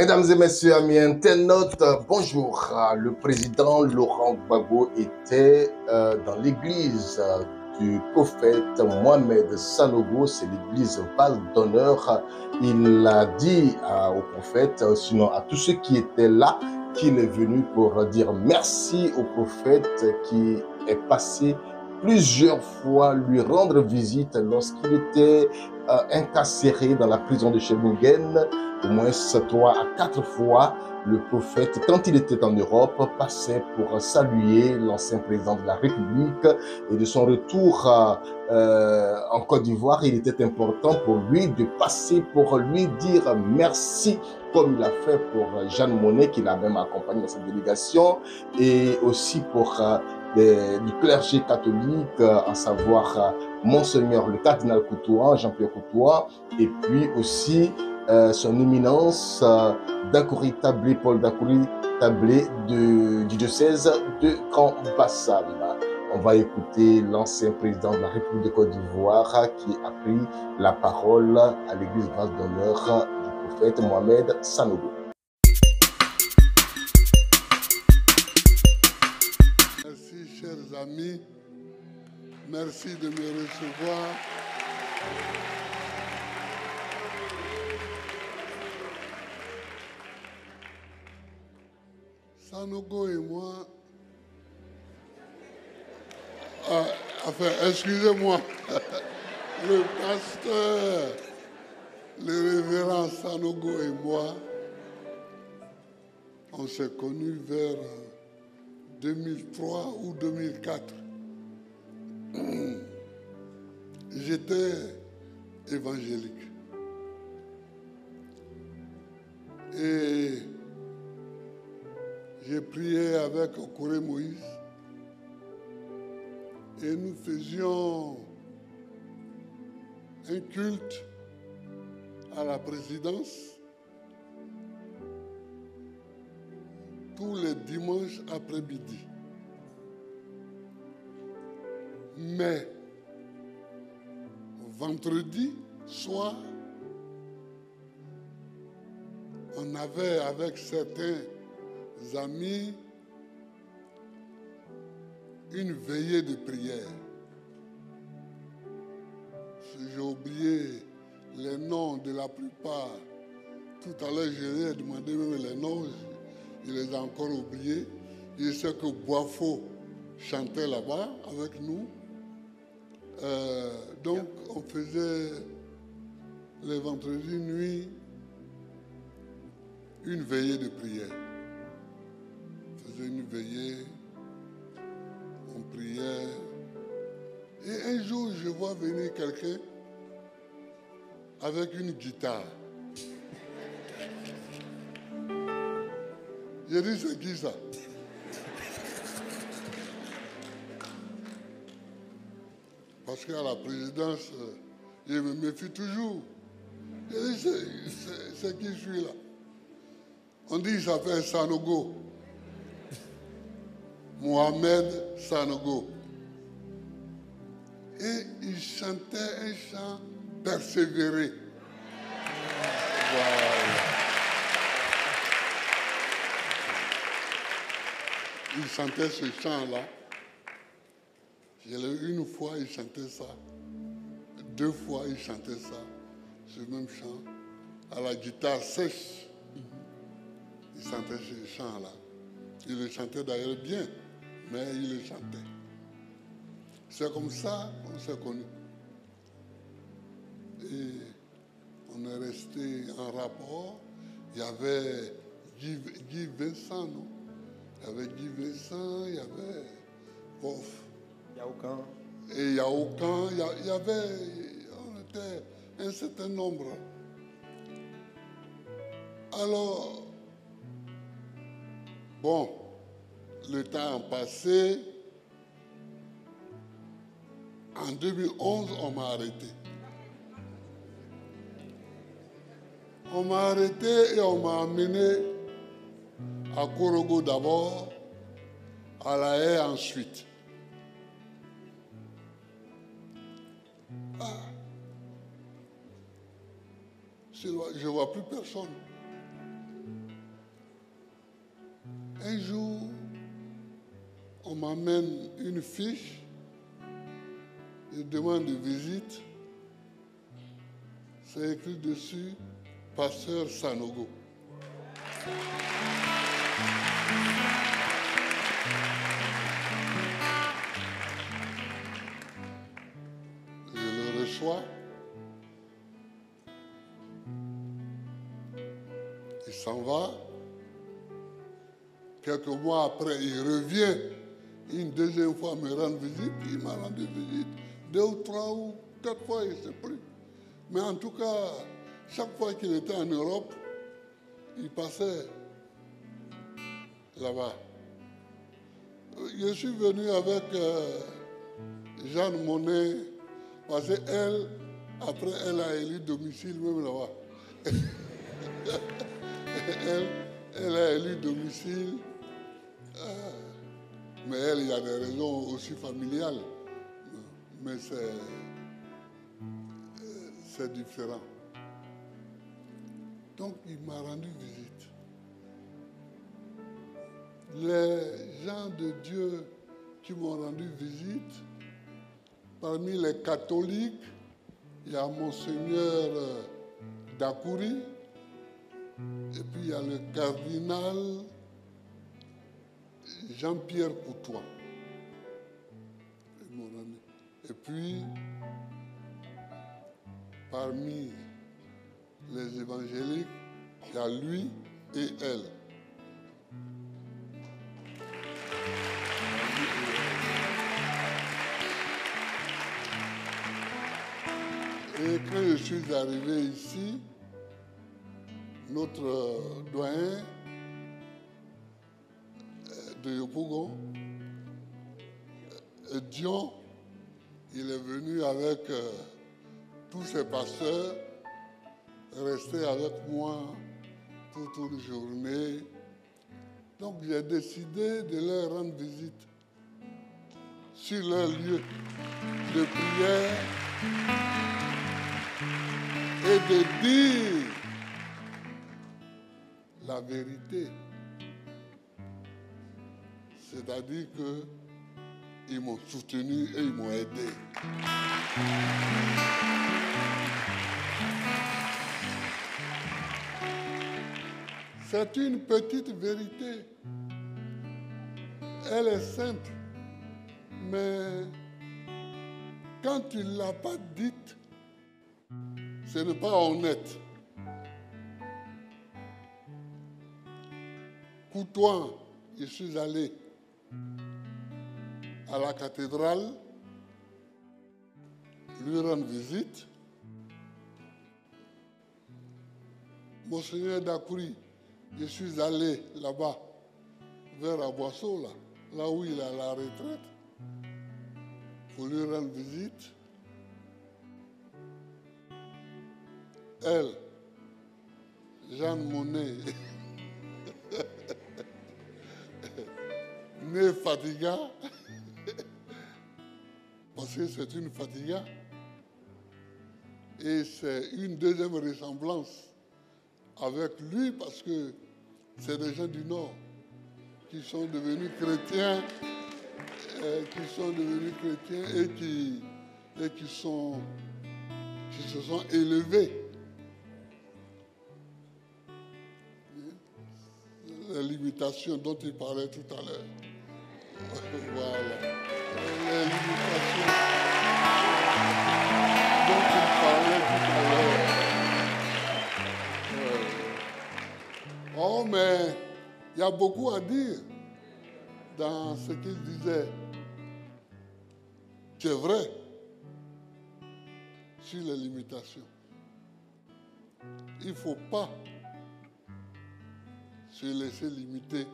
Mesdames et messieurs, amis internautes, bonjour. Le président Laurent Gbagbo était dans l'église du prophète Mohamed Sanogo, c'est l'église Val d'Honneur. Il a dit au prophète, sinon à tous ceux qui étaient là, qu'il est venu pour dire merci au prophète qui est passé plusieurs fois lui rendre visite lorsqu'il était incarcéré dans la prison de Schellingen. Au moins 3 à 4 fois, le prophète, quand il était en Europe, passait pour saluer l'ancien président de la République. Et de son retour en Côte d'Ivoire, il était important pour lui de passer pour lui dire merci, comme il a fait pour Jeanne Monnet, qui l'a même accompagné dans cette délégation, et aussi pour du clergé catholique, à savoir Monseigneur le cardinal Courtois, Jean-Pierre Courtois, et puis aussi son éminence Dacoury Tablé, Paul Dacoury Tablé du diocèse de Grand Bassam. On va écouter l'ancien président de la République de Côte d'Ivoire qui a pris la parole à l'église Val d'Honneur du prophète Mohamed Sanogo. Merci, chers amis. Merci de me recevoir. Sanogo et moi, excusez-moi, le pasteur, le révérend Sanogo et moi, on s'est connus vers 2003 ou 2004. J'étais évangélique. Et j'ai prié avec Okouré Moïse. Et nous faisions un culte à la présidence tous les dimanches après-midi. Mais vendredi soir, on avait avec certains amis une veillée de prière. J'ai oublié les noms de la plupart. Tout à l'heure, je lui ai demandé même les noms, je les ai encore oubliés. Je sais que Boifo chantait là-bas avec nous. Donc, on faisait les vendredis nuit une veillée de prière. On faisait une veillée, on priait. Et un jour, je vois venir quelqu'un avec une guitare. J'ai dit, c'est qui ça? Parce qu'à la présidence, je me méfie toujours. J'ai dit, c'est qui je suis là? On dit, il s'appelle Sanogo. Mohamed Sanogo. Et il chantait un chant persévéré. Voilà. Il chantait ce chant-là. Une fois, il chantait ça. 2 fois, il chantait ça. Ce même chant. À la guitare sèche. Il chantait ce chant-là. Il le chantait d'ailleurs bien, mais il le chantait. C'est comme ça qu'on s'est connus. Et on est resté en rapport. Il y avait Guy Vincent, non? Il y avait Guy Vincent, il y avait Pof. Yaoukan. Et Yaoukan, il y avait, on était un certain nombre. Alors, bon, le temps a passé. En 2011, on m'a arrêté. On m'a arrêté et on m'a amené à Korogo d'abord, à La Haye ensuite. Je ne vois plus personne. Un jour, on m'amène une fiche de demande de visite. C'est écrit dessus Pasteur Sanogo. Je le reçois. Il s'en va. Quelques mois après, il revient une deuxième fois me rendre visite. Il m'a rendu visite 2 ou 3 ou 4 fois, je ne sais plus. Mais en tout cas, chaque fois qu'il était en Europe, il passait là-bas. Je suis venu avec Jeanne Monnet, parce qu'elle, après, elle a élu domicile même là-bas. elle a élu domicile, mais elle, il y a des raisons aussi familiales. Mais c'est différent. Donc, il m'a rendu visite. Les gens de Dieu qui m'ont rendu visite, parmi les catholiques, il y a Monseigneur Dakouri, et puis il y a le cardinal Jean-Pierre Coutois. Et puis, parmi les évangéliques, il y a lui et elle. Et quand je suis arrivé ici, notre doyen de Yopougon, Dion, il est venu avec tous ses pasteurs, rester avec moi toute une journée. Donc j'ai décidé de leur rendre visite sur leur lieu de prière et de dire la vérité. C'est-à-dire qu'ils m'ont soutenu et ils m'ont aidé. C'est une petite vérité. Elle est simple. Mais quand tu ne l'as pas dite, ce n'est pas honnête. Coutois, je suis allé à la cathédrale lui rendre visite. Monseigneur Dakouri, je suis allé là-bas, vers Aboisseau, là où il est à la retraite, pour lui rendre visite. Elle, Jeanne Monnet, née Fatiga, parce que c'est une Fatiga, et c'est une deuxième ressemblance avec lui, parce que c'est des gens du Nord qui sont devenus chrétiens, et qui se sont élevés. Les limitations dont il parlait tout à l'heure. Voilà. Les limitations dont il parlait tout à l'heure. Oh, mais il y a beaucoup à dire dans ce qu'il disait. C'est vrai sur les limitations. Il ne faut pas se laisser limiter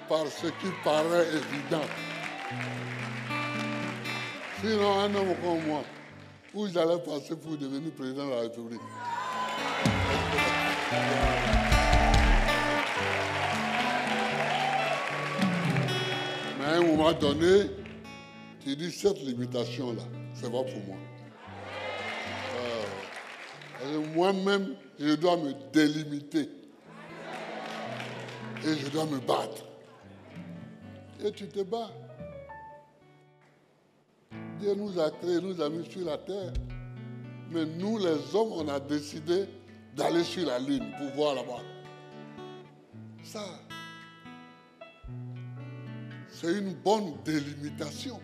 par ce qui paraît évident. Sinon, un homme comme moi, où j'allais passer pour devenir président de la République. Mais à un moment donné, tu dis cette limitation-là, c'est pas pour moi. Moi-même, je dois me délimiter. et je dois me battre. Et tu te bats. Dieu nous a créés, nous a mis sur la terre. Mais nous, les hommes, on a décidé d'aller sur la lune pour voir là-bas. Ça, c'est une bonne délimitation.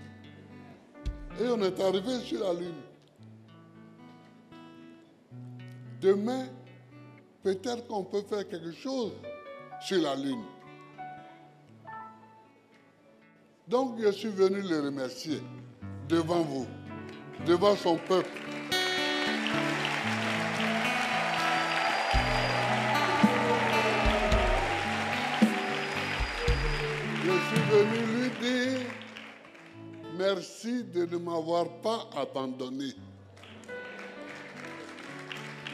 Et on est arrivé sur la lune. Demain, peut-être qu'on peut faire quelque chose sur la lune. Donc, je suis venu le remercier devant vous, devant son peuple. Je suis venu lui dire merci de ne m'avoir pas abandonné.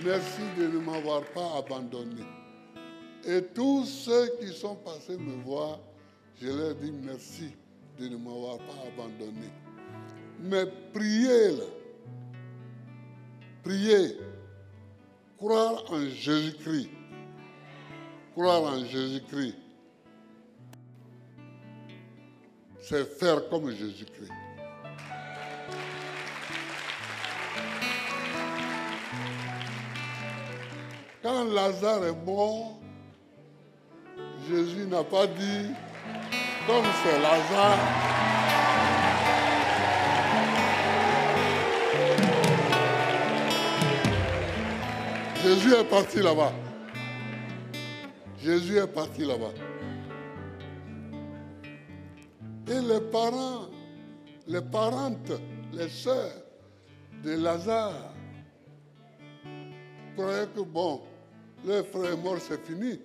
Merci de ne m'avoir pas abandonné. Et tous ceux qui sont passés me voir, je leur dis merci de ne m'avoir pas abandonné. Mais priez là. Priez. Croire en Jésus-Christ. Croire en Jésus-Christ. C'est faire comme Jésus-Christ. Quand Lazare est mort, Jésus n'a pas dit, comme c'est Lazare, Jésus est parti là-bas. Jésus est parti là-bas. Et les parents, les parentes, les sœurs de Lazare croyaient que bon, leur frère est mort, c'est fini.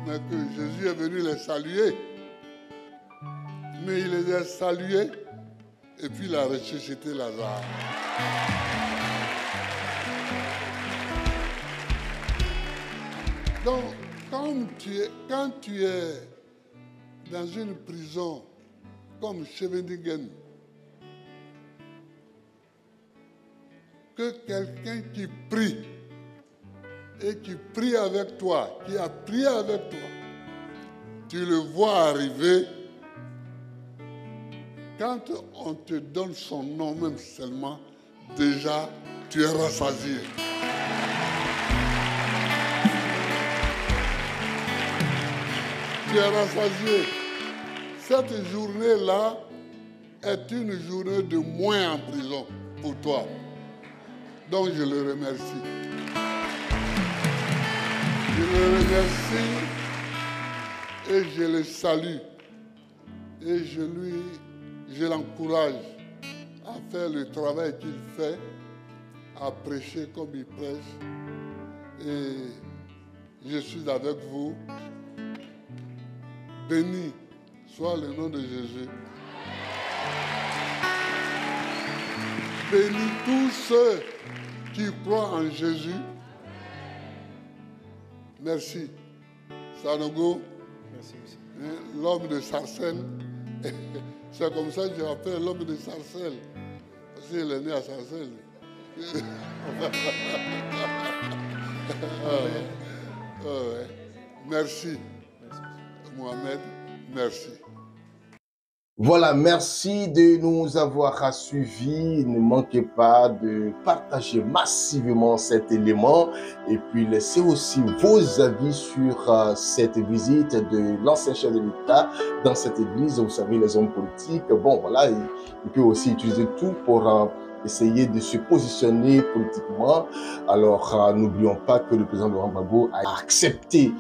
Mais que Jésus est venu les saluer. Mais il les a salués et puis il a ressuscité Lazare. Donc, quand tu es dans une prison comme Scheveningen, que quelqu'un qui prie et qui prie avec toi, qui a prié avec toi, tu le vois arriver, quand on te donne son nom même seulement, déjà tu es rassasié. Tu es rassasié. Cette journée-là est une journée de moins en prison pour toi. Donc je le remercie. Je le remercie et je le salue. Et je l'encourage à faire le travail qu'il fait, à prêcher comme il prêche. Et je suis avec vous. Béni soit le nom de Jésus. Bénis tous ceux qui croient en Jésus. Merci. Sanogo. Merci aussi. L'homme de Sarcelles. C'est comme ça que je l'appelle l'homme de Sarcelles. Parce qu'il est né à Sarcelles. Merci. Mohamed, merci. Voilà, merci de nous avoir suivis. Ne manquez pas de partager massivement cet élément et puis laissez aussi vos avis sur cette visite de l'ancien chef de l'État dans cette église. Vous savez, les hommes politiques, bon voilà, il peut aussi utiliser tout pour essayer de se positionner politiquement. Alors, n'oublions pas que le président Laurent Gbagbo a accepté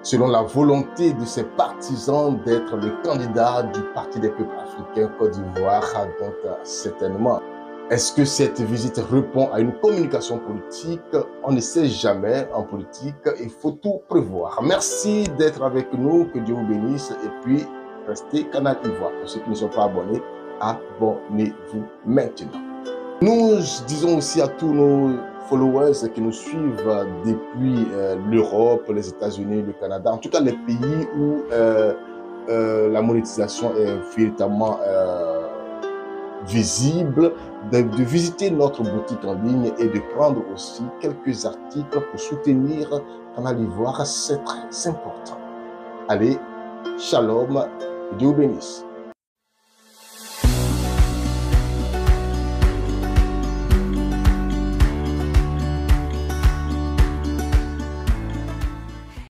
selon la volonté de ses partisans d'être le candidat du Parti des peuples africains Côte d'Ivoire, donc certainement. Est-ce que cette visite répond à une communication politique? On ne sait jamais en politique, il faut tout prévoir. Merci d'être avec nous, que Dieu vous bénisse et puis restez Canal Ivoire. Pour ceux qui ne sont pas abonnés, abonnez-vous maintenant. Nous disons aussi à tous nos followers qui nous suivent depuis l'Europe, les États-Unis, le Canada, en tout cas les pays où la monétisation est véritablement visible, de visiter notre boutique en ligne et de prendre aussi quelques articles pour soutenir Canal Ivoire. C'est très important. Allez, shalom, Dieu bénisse.